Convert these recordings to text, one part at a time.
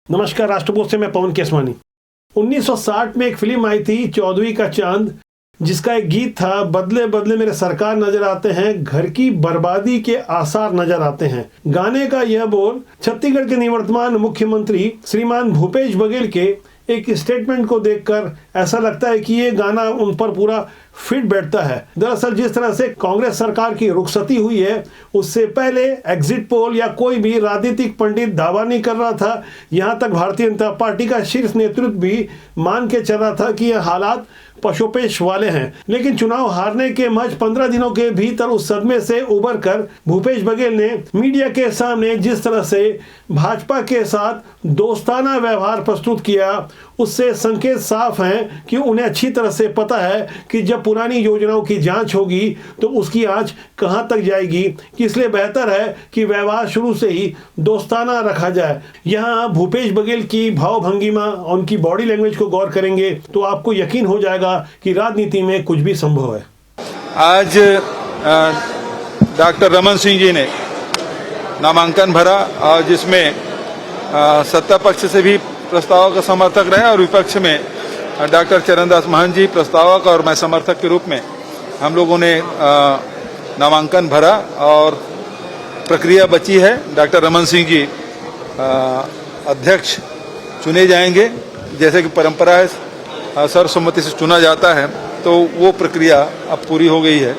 नमस्कार। राष्ट्रपोस्ट से मैं पवन केसवानी। 1960 में एक फिल्म आई थी चौदहवीं का चांद, जिसका एक गीत था, बदले बदले मेरे सरकार नजर आते हैं, घर की बर्बादी के आसार नजर आते हैं। गाने का यह बोल छत्तीसगढ़ के निवर्तमान मुख्यमंत्री श्रीमान भूपेश बघेल के एक स्टेटमेंट को देखकर ऐसा लगता है कि ये गाना उन पर पूरा फिट बैठता है। दरअसल जिस तरह से कांग्रेस सरकार की रुखसती हुई है, उससे पहले एग्जिट पोल या कोई भी राजनीतिक पंडित दावा नहीं कर रहा था। यहाँ तक भारतीय जनता पार्टी का शीर्ष नेतृत्व भी मान के चल रहा था कि यह हालात पशुपेश वाले हैं। लेकिन चुनाव हारने के महज 15 दिनों के भीतर उस सदमे से उबर कर भूपेश बघेल ने मीडिया के सामने जिस तरह से भाजपा के साथ दोस्ताना व्यवहार प्रस्तुत किया, उससे संकेत साफ हैं कि उन्हें अच्छी तरह से पता है कि जब पुरानी योजनाओं की जांच होगी तो उसकी आंच कहां तक जाएगी, कि इसलिए बेहतर है कि व्यवहार शुरू से ही दोस्ताना रखा जाए। यहाँ भूपेश बघेल की भावभंगिमा और उनकी बॉडी लैंग्वेज को गौर करेंगे तो आपको यकीन हो जाएगा कि राजनीति में कुछ भी संभव है। आज डॉक्टर रमन सिंह जी ने नामांकन भरा और जिसमें सत्ता पक्ष से भी प्रस्ताव का समर्थक रहे और विपक्ष में डॉक्टर चरणदास महंत जी प्रस्तावक और मैं समर्थक के रूप में हम लोगों ने नामांकन भरा और प्रक्रिया बची है। डॉक्टर रमन सिंह जी अध्यक्ष चुने जाएंगे, जैसे कि परंपरा है, सर्वसम्मति से चुना जाता है, तो वो प्रक्रिया अब पूरी हो गई है।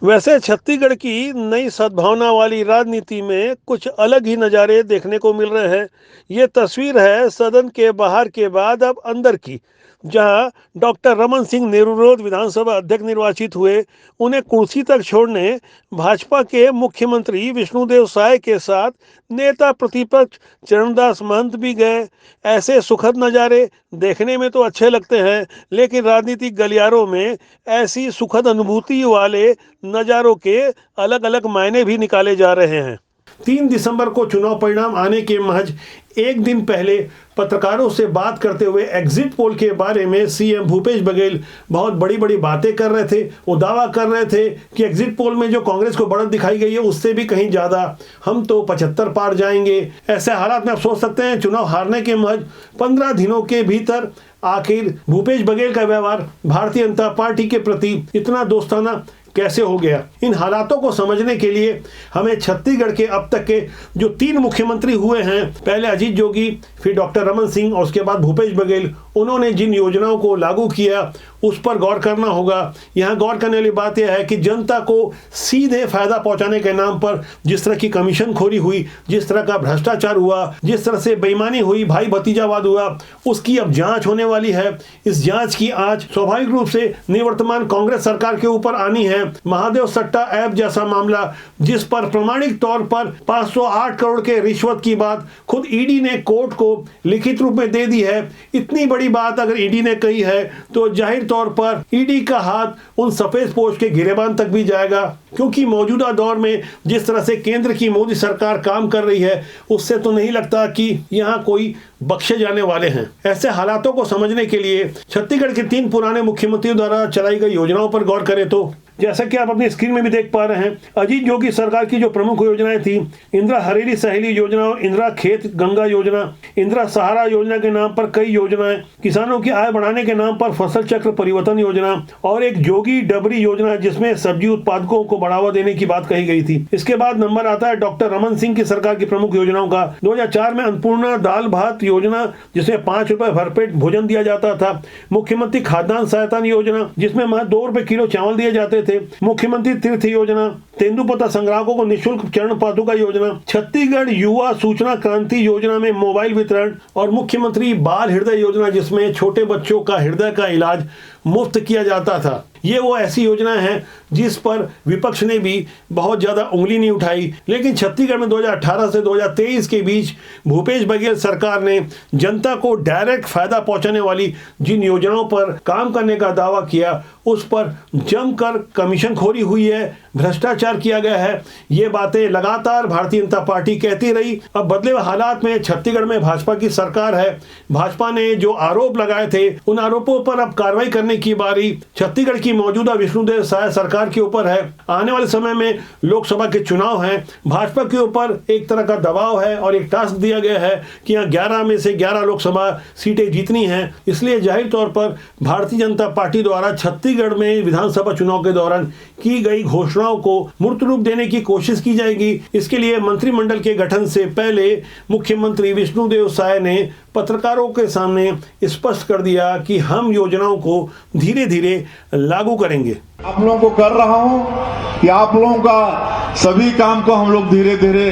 वैसे छत्तीसगढ़ की नई सद्भावना वाली राजनीति में कुछ अलग ही नज़ारे देखने को मिल रहे हैं। ये तस्वीर है सदन के बाहर के बाद अब अंदर की, जहां डॉक्टर रमन सिंह निर्विरोध विधानसभा अध्यक्ष निर्वाचित हुए। उन्हें कुर्सी तक छोड़ने भाजपा के मुख्यमंत्री विष्णुदेव साय के साथ नेता प्रतिपक्ष चरणदास महंत भी गए। ऐसे सुखद नज़ारे देखने में तो अच्छे लगते हैं, लेकिन राजनीतिक गलियारों में ऐसी सुखद अनुभूति वाले नज़ारों के अलग अलग मायने भी निकाले जा रहे हैं। 3 दिसंबर को चुनाव परिणाम आने के महज एक दिन पहले पत्रकारों से बात करते हुए एग्जिट पोल के बारे में सीएम भूपेश बघेल बहुत बड़ी बड़ी बातें कर रहे थे। वो दावा कर रहे थे कि एग्जिट पोल में जो कांग्रेस को बढ़त दिखाई गई है उससे भी कहीं ज़्यादा हम तो 75 पार जाएंगे। ऐसे हालात में आप सोच सकते हैं चुनाव हारने के महज 15 दिनों के भीतर आखिर भूपेश बघेल का व्यवहार भारतीय जनता पार्टी के प्रति इतना दोस्ताना कैसे हो गया। इन हालातों को समझने के लिए हमें छत्तीसगढ़ के अब तक के जो 3 मुख्यमंत्री हुए हैं, पहले अजीत जोगी, फिर डॉक्टर रमन सिंह और उसके बाद भूपेश बघेल, उन्होंने जिन योजनाओं को लागू किया उस पर गौर करना होगा। यहाँ गौर करने वाली बात यह है कि जनता को सीधे फायदा पहुंचाने के नाम पर जिस तरह की कमीशन खोरी हुई, जिस तरह का भ्रष्टाचार हुआ, जिस तरह से बेईमानी हुई, भाई भतीजावाद हुआ, उसकी अब जांच होने वाली है। इस जांच की आंच स्वाभाविक रूप से निवर्तमान कांग्रेस सरकार के ऊपर आनी है। महादेव सट्टा ऐप जैसा मामला, जिस पर प्रमाणिक तौर पर 508 करोड़ के रिश्वत की बात खुद ईडी ने कोर्ट को लिखित रूप में दे दी है। इतनी बड़ी बात अगर ईडी ने कही है तो जाहिर तौर पर ईडी का हाथ उन सफेद पोश के गिरेबान तक भी जाएगा, क्योंकि मौजूदा दौर में जिस तरह से केंद्र की मोदी सरकार काम कर रही है उससे तो नहीं लगता कि यहाँ कोई बख्शे जाने वाले हैं। ऐसे हालातों को समझने के लिए छत्तीसगढ़ के 3 पुराने मुख्यमंत्रियों द्वारा चलाई गई योजनाओं पर गौर करें तो जैसा कि आप अपनी स्क्रीन में भी देख पा रहे हैं, अजीत जोगी सरकार की जो प्रमुख योजनाएं थी, इंदिरा हरेली सहेली योजना, इंदिरा खेत गंगा योजना, इंदिरा सहारा योजना के नाम पर कई योजनाएं, किसानों की आय बढ़ाने के नाम पर फसल चक्र परिवर्तन योजना और एक जोगी डबरी योजना जिसमें सब्जी उत्पादकों को बढ़ावा देने की बात कही गई थी। इसके बाद नंबर आता है डॉक्टर रमन सिंह की सरकार की प्रमुख योजनाओं का। 2004 में अन्नपूर्णा दाल भात योजना, जिसमें 5 रुपए भरपेट भोजन दिया जाता था। मुख्यमंत्री खाद्यान्न सहायता योजना, जिसमें 2 रुपए किलो चावल दिए जाते थे। मुख्यमंत्री तीर्थ योजना, तेंदुपत्ता संग्राहकों को निःशुल्क चरण पादुका योजना, छत्तीसगढ़ युवा सूचना क्रांति योजना में मोबाइल वितरण और मुख्यमंत्री बाल हृदय योजना, जिसमें छोटे बच्चों का हृदय का इलाज मुफ्त किया जाता था। ये वो ऐसी योजना है जिस पर विपक्ष ने भी बहुत ज़्यादा उंगली नहीं उठाई। लेकिन छत्तीसगढ़ में 2018 से 2023 के बीच भूपेश बघेल सरकार ने जनता को डायरेक्ट फायदा पहुंचाने वाली जिन योजनाओं पर काम करने का दावा किया उस पर जमकर कमीशन खोरी हुई है। भ्रष्टाचार किया गया है। ये बातें लगातार भारतीय जनता पार्टी कहती रही। अब बदले हुए हालात में छत्तीसगढ़ में भाजपा की सरकार है। भाजपा ने जो आरोप लगाए थे उन आरोपों पर अब कार्रवाई करने की बारी छत्तीसगढ़ की मौजूदा विष्णुदेव साय सरकार के ऊपर है। आने वाले समय में लोकसभा के चुनाव हैं। भाजपा के ऊपर एक तरह का दबाव है और एक टास्क दिया गया है कि यहाँ 11 में से 11 लोकसभा सीटें जीतनी है। इसलिए जाहिर तौर पर भारतीय जनता पार्टी द्वारा छत्तीसगढ़ में विधानसभा चुनाव के दौरान की गई घोषणाओं को मूर्त रूप देने की कोशिश की जाएगी। इसके लिए मंत्रिमंडल के गठन से पहले मुख्यमंत्री विष्णुदेव साय ने पत्रकारों के सामने स्पष्ट कर दिया कि हम योजनाओं को धीरे धीरे लागू करेंगे। आप लोगों को कर रहा हूं कि आप लोगों का सभी काम को हम लोग धीरे धीरे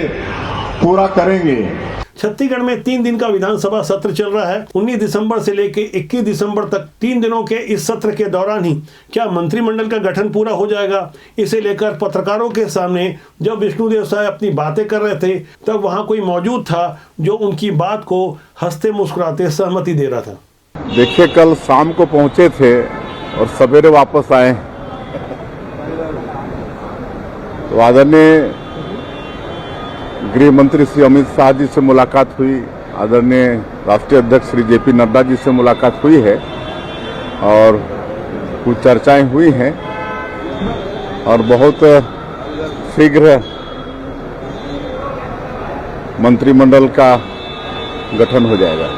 पूरा करेंगे। छत्तीसगढ़ में 3 दिन का विधानसभा सत्र चल रहा है। 19 दिसंबर से लेकर 21 दिसंबर तक 3 दिनों के इस सत्र के दौरान ही क्या मंत्रिमंडल का गठन पूरा हो जाएगा, इसे लेकर पत्रकारों के सामने जब विष्णुदेव साय अपनी बातें कर रहे थे तब वहां कोई मौजूद था जो उनकी बात को हंसते मुस्कुराते सहमति दे रहा था। देखिए, कल शाम को पहुंचे थे और सवेरे वापस आए। तो आदरणीय गृह मंत्री श्री अमित शाह जी से मुलाकात हुई, आदरणीय राष्ट्रीय अध्यक्ष श्री जेपी नड्डा जी से मुलाकात हुई है और कुछ चर्चाएं हुई हैं और बहुत शीघ्र मंत्रिमंडल का गठन हो जाएगा।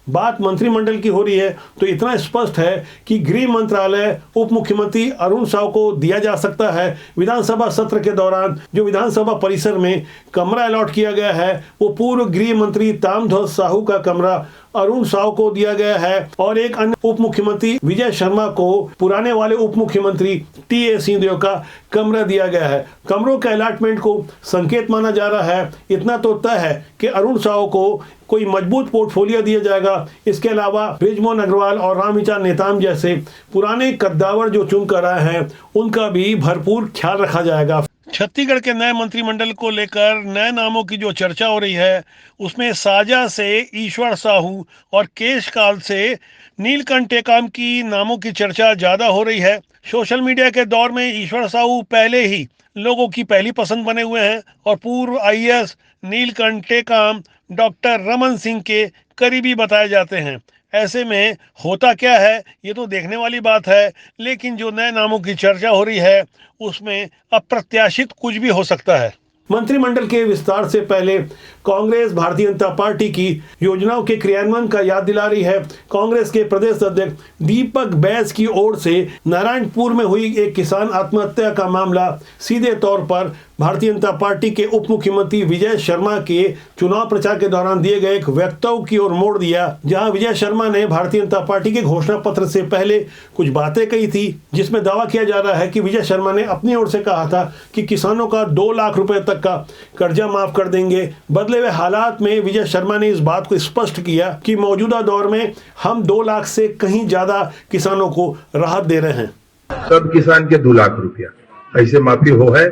बात मंत्रिमंडल की हो रही है तो इतना स्पष्ट है कि गृह मंत्रालय उप मुख्यमंत्री अरुण साव को दिया जा सकता है। विधानसभा सत्र के दौरान जो विधानसभा परिसर में कमरा अलॉट किया गया है वो पूर्व गृह मंत्री ताम्रध्वज साहू का कमरा अरुण साव को दिया गया है और एक अन्य उप मुख्यमंत्री विजय शर्मा को पुराने वाले उप मुख्यमंत्री टी.ए. सिंहदेव का कमरा दिया गया है। कमरों के अलॉटमेंट को संकेत माना जा रहा है। इतना तो तय है कि अरुण साव को कोई मजबूत पोर्टफोलियो दिया जाएगा। इसके अलावा बृजमोहन अग्रवाल और रामविचार नेताम जैसे पुराने कद्दावर जो चुन कर आए हैं उनका भी भरपूर ख्याल रखा जाएगा। छत्तीसगढ़ के नए मंत्रिमंडल को लेकर नए नामों की जो चर्चा हो रही है उसमें साजा से ईश्वर साहू और केशकाल से नीलकंठ टेकाम की नामों की चर्चा ज्यादा हो रही है। सोशल मीडिया के दौर में ईश्वर साहू पहले ही लोगों की पहली पसंद बने हुए हैं और पूर्व आईएएस नीलकंठ टेकाम डॉक्टर रमन सिंह के करीबी बताए जाते हैं। ऐसे में होता क्या है ये तो देखने वाली बात है, लेकिन जो नए नामों की चर्चा हो रही है उसमें अप्रत्याशित कुछ भी हो सकता है। मंत्रिमंडल के विस्तार से पहले कांग्रेस भारतीय जनता पार्टी की योजनाओं के क्रियान्वयन का याद दिला रही है। कांग्रेस के प्रदेश अध्यक्ष दीपक बैस की ओर से नारायणपुर में हुई एक किसान आत्महत्या का मामला सीधे तौर पर भारतीय जनता पार्टी के उप मुख्यमंत्री विजय शर्मा के चुनाव प्रचार के दौरान दिए गए एक वक्तव्य की ओर मोड़ दिया, जहां विजय शर्मा ने भारतीय जनता पार्टी के घोषणा पत्र से पहले कुछ बातें कही थी जिसमें दावा किया जा रहा है कि विजय शर्मा ने अपनी ओर से कहा था कि किसानों का 2 लाख रुपए तक का कर्जा माफ कर देंगे। बदले हुए हालात में विजय शर्मा ने इस बात को स्पष्ट किया कि मौजूदा दौर में हम 2 लाख से कहीं ज्यादा किसानों को राहत दे रहे हैं। सब किसान के 2 लाख रुपया ऐसे माफी हो है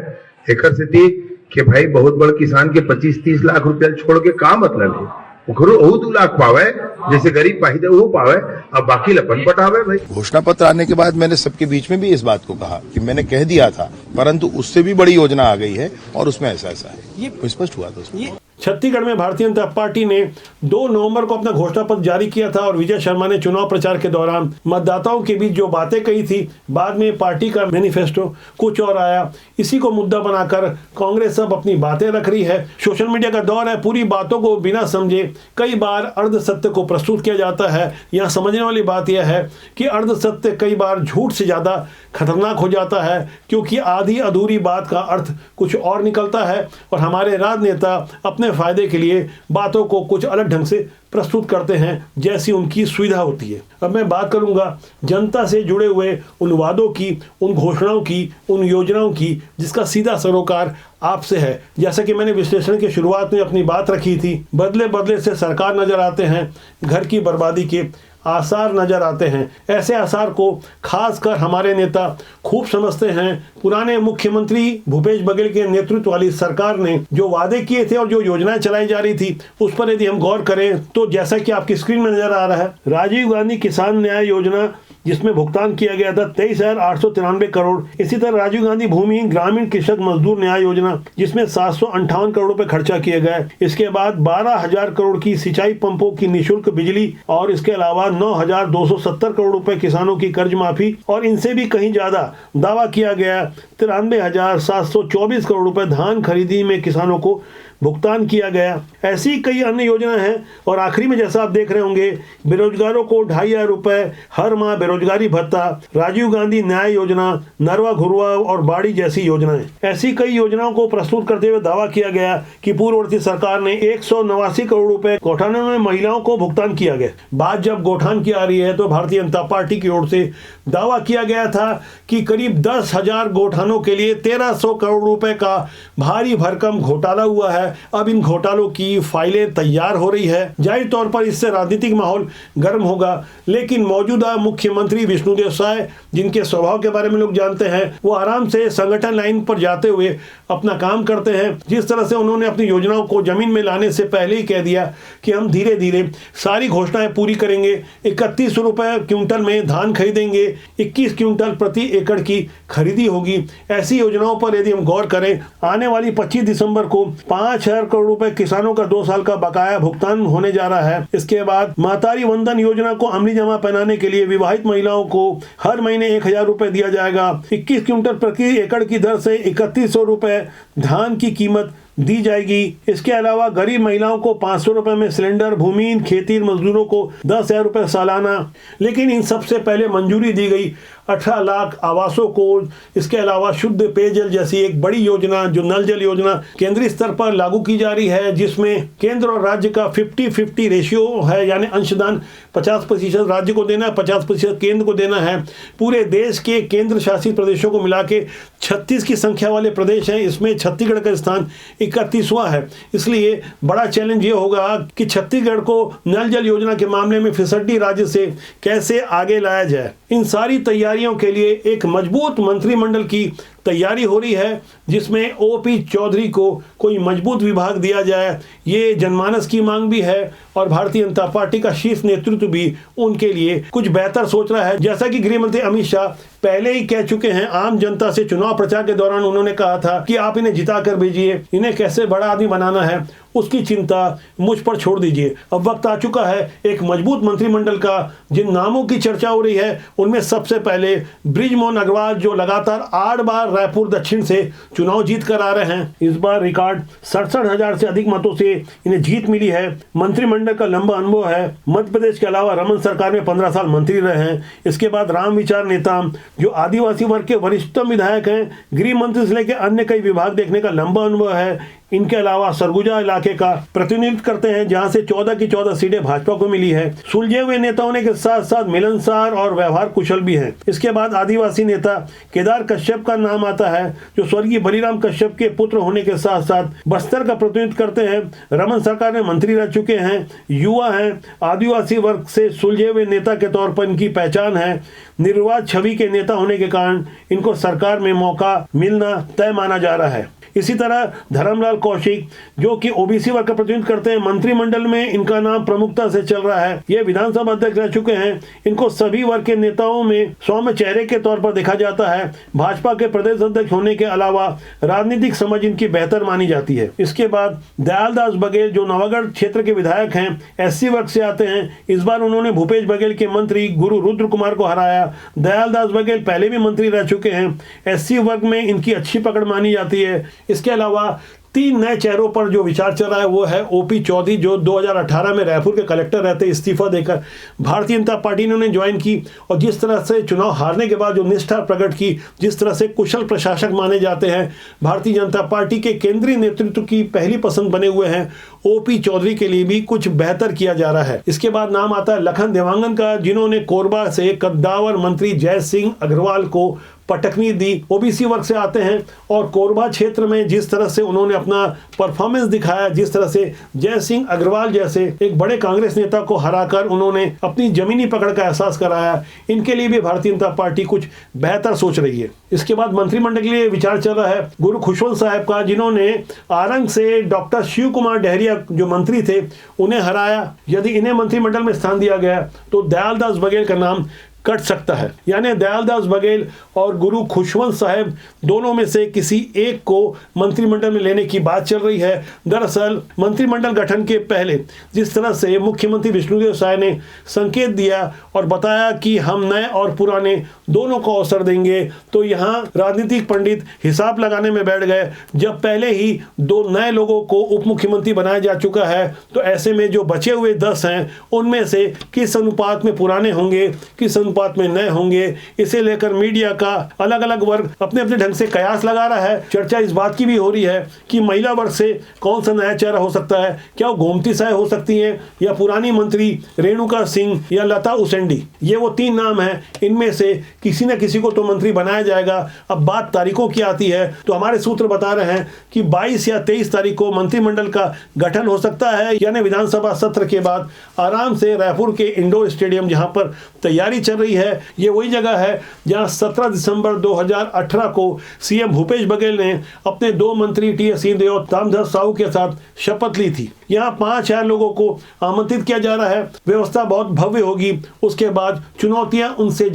एक स्थिति कि भाई बहुत बड़ किसान के 25-30 लाख रुपया छोड़ के का मतलब है, ओकरो 2 लाख पावे जैसे गरीब पाहिदे वो पावे, अब बाकी लपन पटावे। भाई घोषणा पत्र आने के बाद मैंने सबके बीच में भी इस बात को कहा कि मैंने कह दिया था, परंतु उससे भी बड़ी योजना आ गई है और उसमें ऐसा ऐसा है, ये स्पष्ट हुआ था उसमें। छत्तीसगढ़ में भारतीय जनता पार्टी ने 2 नवंबर को अपना घोषणा पत्र जारी किया था और विजय शर्मा ने चुनाव प्रचार के दौरान मतदाताओं के बीच जो बातें कही थी, बाद में पार्टी का मैनिफेस्टो कुछ और आया। इसी को मुद्दा बनाकर कांग्रेस अब अपनी बातें रख रही है। सोशल मीडिया का दौर है, पूरी बातों को बिना समझे कई बार अर्ध सत्य को प्रस्तुत किया जाता है। यहाँ समझने वाली बात यह है कि अर्ध सत्य कई बार झूठ से ज्यादा खतरनाक हो जाता है, क्योंकि आधी अधूरी बात का अर्थ कुछ और निकलता है और हमारे राजनेता अपने फायदे के लिए बातों को कुछ अलग ढंग से प्रस्तुत करते हैं जैसी उनकी सुविधा होती है। अब मैं बात करूंगा जनता से जुड़े हुए उन वादों की, उन घोषणाओं की, उन योजनाओं की जिसका सीधा सरोकार आपसे है। जैसा कि मैंने विश्लेषण की शुरुआत में अपनी बात रखी थी, बदले बदले से सरकार नजर आते हैं, घर की बर्बादी के आसार नजर आते हैं। ऐसे आसार को खासकर हमारे नेता खूब समझते हैं। पुराने मुख्यमंत्री भूपेश बघेल के नेतृत्व वाली सरकार ने जो वादे किए थे और जो योजनाएं चलाई जा रही थी उस पर यदि हम गौर करें तो जैसा कि आपकी स्क्रीन में नजर आ रहा है, राजीव गांधी किसान न्याय योजना जिसमें भुगतान किया गया था 23,893 करोड़। इसी तरह राजीव गांधी भूमिहीन ग्रामीण कृषक मजदूर न्याय योजना, जिसमें 758 करोड़ रुपए खर्चा किए गए। इसके बाद 12,000 करोड़ की सिंचाई पंपों की निःशुल्क बिजली और इसके अलावा 9,270 करोड़ रुपए किसानों की कर्ज माफी और इनसे भी कहीं ज्यादा दावा किया गया 93,724 करोड़ रुपए धान खरीदी में किसानों को भुगतान किया गया। ऐसी कई अन्य योजनाएं हैं। और आखिरी में जैसा आप देख रहे होंगे, बेरोजगारों को 2,500 रुपए हर माह बेरोजगारी भत्ता, राजीव गांधी न्याय योजना, नरवा घुरवा और बाड़ी जैसी योजनाएं। ऐसी कई योजनाओं को प्रस्तुत करते हुए दावा किया गया कि पूर्ववर्ती सरकार ने 189 करोड़ रुपए गौठानों में महिलाओं को भुगतान किया गया। बात जब गौठान की आ रही है तो भारतीय जनता पार्टी की ओर से दावा किया गया था कि करीब 10,000 गौठानों के लिए 1,300 करोड़ रुपए का भारी भरकम घोटाला हुआ है। अब इन घोटालों की फाइलें तैयार हो रही है। जाहिर तौर पर इससे राजनीतिक माहौल गर्म होगा, लेकिन मौजूदा मुख्यमंत्री विष्णुदेव साय, जिनके स्वभाव के बारे में लोग जानते हैं, वो आराम से संगठन लाइन पर जाते हुए अपना काम करते हैं। जिस तरह से उन्होंने अपनी योजनाओं को जमीन में लाने से पहले ही कह दिया कि हम धीरे धीरे सारी घोषणाएं पूरी करेंगे। 31 रुपए क्विंटल में धान खरीदेंगे, 21 क्विंटल प्रति एकड़ की खरीदी होगी। ऐसी योजनाओं पर यदि हम गौर करें, आने वाली 25 दिसंबर को 5,000 करोड़ रुपए किसानों का 2 साल का बकाया भुगतान होने जा रहा है। इसके बाद महतारी वंदन योजना को अमली जमा पहनाने के लिए विवाहित महिलाओं को हर महीने 1,000 रुपए दिया जाएगा। 21 क्विंटल प्रति एकड़ की दर से 3100 रुपए धान की कीमत दी जाएगी। इसके अलावा गरीब महिलाओं को 500 रुपए में सिलेंडर, भूमिहीन खेती मजदूरों को 10,000 रुपए सालाना। लेकिन इन सबसे पहले मंजूरी दी गई 18 लाख आवासों को। इसके अलावा शुद्ध पेयजल जैसी एक बड़ी योजना, जो नल जल योजना, केंद्रीय स्तर पर लागू की जा रही है, जिसमें केंद्र और राज्य का 50-50 रेशियो है, यानी अंशदान 50% राज्य को देना है, 50% केंद्र को देना है। पूरे देश के केंद्र शासित प्रदेशों को मिला के 36 की संख्या वाले प्रदेश हैं। इसमें छत्तीसगढ़ का स्थान 31वां है। इसलिए बड़ा चैलेंज ये होगा कि छत्तीसगढ़ को नल जल योजना के मामले में फिसड्डी राज्य से कैसे आगे लाया जाए। इन सारी तैयारियों के लिए एक मजबूत मंत्रिमंडल की तैयारी हो रही है, जिसमें ओपी चौधरी को कोई मजबूत विभाग दिया जाए। ये जनमानस की मांग भी है और भारतीय जनता पार्टी का शीर्ष नेतृत्व भी उनके लिए कुछ बेहतर सोच रहा है। जैसा कि गृह मंत्री अमित शाह पहले ही कह चुके हैं, आम जनता से चुनाव प्रचार के दौरान उन्होंने कहा था कि आप इन्हें जिता कर भेजिए, इन्हें कैसे बड़ा आदमी बनाना है उसकी चिंता मुझ पर छोड़ दीजिए। अब वक्त आ चुका है एक मजबूत मंत्रिमंडल का। जिन नामों की चर्चा हो रही है उनमें सबसे पहले बृजमोहन अग्रवाल, जो लगातार 8 बार रायपुर दक्षिण से चुनाव जीत कर आ रहे हैं। इस बार रिकॉर्ड 67,000 से अधिक मतों से इन्हें जीत मिली है। मंत्रिमंडल का लंबा अनुभव है। मध्य प्रदेश के अलावा रमन सरकार में 15 साल मंत्री रहे हैं। इसके बाद राम विचार नेता, जो आदिवासी वर्ग के वरिष्ठतम विधायक हैं। गृह मंत्री से लेकर अन्य कई विभाग देखने का लंबा अनुभव है। इनके अलावा सरगुजा इलाके का प्रतिनिधित्व करते हैं, जहां से 14 की 14 सीटें भाजपा को मिली है। सुलझे हुए नेता होने के साथ साथ मिलनसार और व्यवहार कुशल भी हैं। इसके बाद आदिवासी नेता केदार कश्यप का नाम आता है, जो स्वर्गीय बलिराम कश्यप के पुत्र होने के साथ साथ बस्तर का प्रतिनिधित्व करते हैं। रमन सरकार में मंत्री रह चुके हैं, युवा हैं, आदिवासी वर्ग से सुलझे हुए नेता के तौर पर इनकी पहचान है। निर्विवाद छवि के नेता होने के कारण इनको सरकार में मौका मिलना तय माना जा रहा है। इसी तरह धर्मलाल कौशिक, जो कि ओबीसी वर्ग का प्रतिनिधित्व करते हैं, मंत्रिमंडल में इनका नाम प्रमुखता से चल रहा है। ये विधानसभा अध्यक्ष रह चुके हैं। इनको सभी वर्ग के नेताओं में सौम्य चेहरे के तौर पर देखा जाता है। भाजपा के प्रदेश अध्यक्ष होने के अलावा राजनीतिक समझ इनकी बेहतर मानी जाती है। इसके बाद दयालदास बघेल, जो नवागढ़ क्षेत्र के विधायक हैं, एससी वर्ग से आते हैं। इस बार उन्होंने भूपेश बघेल के मंत्री गुरु रुद्र कुमार को हराया। दयालदास बघेल पहले भी मंत्री रह चुके हैं। एससी वर्ग में इनकी अच्छी पकड़ मानी जाती है। इसके अलावा 3 नए चेहरों पर जो विचार चल रहा है वो है ओपी चौधरी, जो 2018 में रायपुर के कलेक्टर रहते इस्तीफा देकर भारतीय जनता पार्टी ने उन्हें ज्वाइन की, और जिस तरह से चुनाव हारने के बाद जो निष्ठा प्रकट की, जिस तरह से कुशल प्रशासक माने जाते हैं, भारतीय जनता पार्टी के केंद्रीय नेतृत्व की पहली पसंद बने हुए हैं। ओपी चौधरी के लिए भी कुछ बेहतर किया जा रहा है। इसके बाद नाम आता है लखन देवांगन का, जिन्होंने कोरबा से कद्दावर मंत्री जय सिंह अग्रवाल को पटकनी दी। ओबीसी वर्ग से आते हैं और कोरबा क्षेत्र में जिस तरह से उन्होंने अपना परफॉर्मेंस दिखाया, जिस तरह से जय सिंह अग्रवाल जैसे एक बड़े कांग्रेस नेता को हराकर उन्होंने अपनी जमीनी पकड़ का एहसास कराया, इनके लिए भी भारतीय जनता पार्टी कुछ बेहतर सोच रही है। इसके बाद मंत्रिमंडल के लिए विचार चल रहा है गुरु खुशवंत साहब का, जिन्होंने आरंग से डॉक्टर शिव कुमार डहरिया जो मंत्री थे उन्हें हराया। यदि इन्हें मंत्रिमंडल में स्थान दिया गया तो दयालदास बघेल का नाम कट सकता है। यानी दयालदास बघेल और गुरु खुशवंत साहब दोनों में से किसी एक को मंत्रिमंडल में लेने की बात चल रही है। दरअसल मंत्रिमंडल गठन के पहले जिस तरह से मुख्यमंत्री विष्णुदेव साय ने संकेत दिया और बताया कि हम नए और पुराने दोनों को अवसर देंगे, तो यहाँ राजनीतिक पंडित हिसाब लगाने में बैठ गए। जब पहले ही 2 नए लोगों को उप मुख्यमंत्री बनाया जा चुका है, तो ऐसे में जो बचे हुए 10 हैं उनमें से किस अनुपात में पुराने होंगे, किस अनुपात में नए होंगे, इसे लेकर मीडिया का अलग अलग वर्ग अपने अपने ढंग से कयास लगा रहा है। चर्चा इस बात की भी हो रही है कि महिला वर्ग से कौन सा नया चेहरा हो सकता है, क्या वो गोमती साय हो सकती हैं या पुरानी मंत्री रेणुका सिंह या लता उसेंडी। ये वो 3 नाम हैं, इनमें से किसी न किसी को तो मंत्री बनाया जाएगा। अब बात तारीखों की आती है तो हमारे सूत्र बता रहे हैं कि 22 या 23 तारीख को मंत्रिमंडल का गठन हो सकता है। यानी विधानसभा सत्र के बाद आराम से रायपुर के इंडोर स्टेडियम जहां पर तैयारी चल रही है, ये वही जगह है जहां 17 दिसंबर 2018 को सीएम भूपेश बघेल ने अपने 2 मंत्री टीएस सिंहदेव और ताम्रध्वज साहू के साथ शपथ ली थी। यहाँ 5000 लोगों को आमंत्रित किया जा रहा है। व्यवस्था बहुत भव्य होगी। उसके बाद चुनौतियां उनसे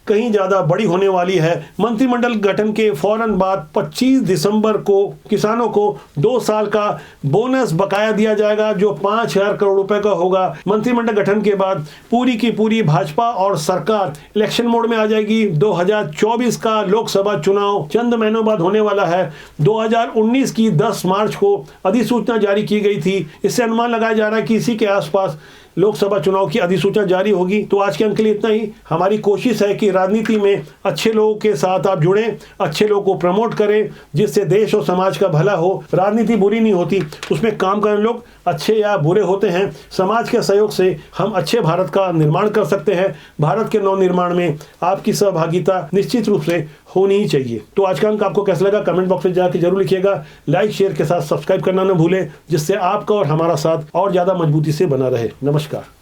कहीं ज्यादा बड़ी होने वाली है। मंत्रिमंडल गठन के फौरन बाद 25 दिसंबर को किसानों को 2 साल का बोनस बकाया दिया जाएगा, जो 5000 करोड़ रुपए का होगा। मंत्रिमंडल गठन के बाद पूरी की पूरी भाजपा और सरकार इलेक्शन मोड में आ जाएगी। 2024 का लोकसभा चुनाव चंद महीनों बाद होने वाला है। 2019 की 10 मार्च को अधिसूचना जारी की गई थी। इससे अनुमान लगाया जा रहा है कि इसी के आसपास लोकसभा चुनाव की अधिसूचना जारी होगी। तो आज के अंक के लिए इतना ही। हमारी कोशिश है कि राजनीति में अच्छे लोगों के साथ आप जुड़ें, अच्छे लोगों को प्रमोट करें, जिससे देश और समाज का भला हो। राजनीति बुरी नहीं होती, उसमें काम करने लोग अच्छे या बुरे होते हैं। समाज के सहयोग से हम अच्छे भारत का निर्माण कर सकते हैं। भारत के नवनिर्माण में आपकी सहभागिता निश्चित रूप से होनी ही चाहिए। तो आज का अंक आपको कैसा लगा कमेंट बॉक्स में जाकर जरूर लिखिएगा। लाइक शेयर के साथ सब्सक्राइब करना न भूलें, जिससे आपका और हमारा साथ और ज्यादा मजबूती से बना रहे। नमस्कार।